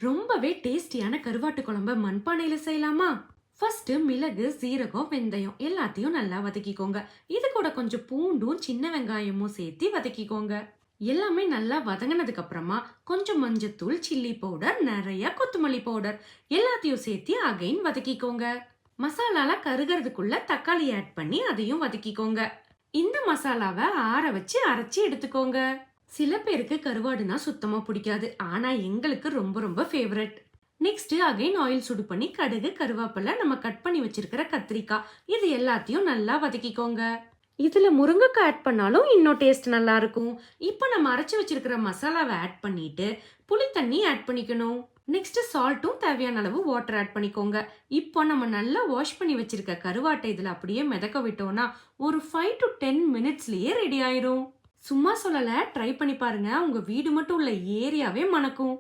ரொம்பவே டேஸ்டியான கருவாட்டு குழம்ப மண்பானையில செய்யலாமா? ஃபர்ஸ்ட் மிளகு, சீரகம், வெந்தயம் எல்லாத்தையும் நல்லா வதக்கிக்கோங்க. இது கூட கொஞ்சம் பூண்டும் சின்ன வெங்காயமும் சேர்த்து வதக்கிக்கோங்க. எல்லாமே நல்லா வதங்கினதுக்கு அப்புறமா கொஞ்சம் மஞ்சத்தூள், சில்லி பவுடர், நிறைய கொத்தமல்லி பவுடர் எல்லாத்தையும் சேர்த்து அகைன் வதக்கிக்கோங்க. மசாலால கருகிறதுக்குள்ள தக்காளி ஆட் பண்ணி அதையும் வதக்கிக்கோங்க. இந்த மசாலாவை ஆற வச்சு அரைச்சி எடுத்துக்கோங்க. சில பேருக்கு கருவாடுனா சுத்தமா பிடிக்காது. ஆனா எங்களுக்கு ரொம்ப ரொம்ப ஃபேவரட். நெக்ஸ்ட் அகைன் ஆயில் சுடு பண்ணி கடுகு, கருவேப்பிலை, நம்ம கட் பண்ணி வச்சிருக்கிற கத்திரிக்காய் இது எல்லாத்தையும் நல்லா வதக்கிக்கோங்க. இதுல முருங்கைக்காய் ஆட் பண்ணாலும் இன்னும் டேஸ்ட் நல்லா இருக்கும். இப்போ நம்ம அரைச்சு வச்சிருக்கிற மசாலாவை ஆட் பண்ணிட்டு புளி தண்ணி ஆட் பண்ணிக்கணும். நெக்ஸ்ட் சால்ட்டும் தேவையான அளவு வாட்டர் ஆட் பண்ணிக்கோங்க. இப்போ நம்ம நல்லா வாஷ் பண்ணி வச்சிருக்க கருவாட்டை இதுல அப்படியே மிதக்க விட்டோம்னா ஒரு 5 to 10 மினிட்ஸ்லயே ரெடி ஆயிரும். சும்மா சொல்லல, ட்ரை பண்ணி பாருங்க. உங்க வீடு மட்டும் இல்ல, ஏரியாவே மணக்கும்.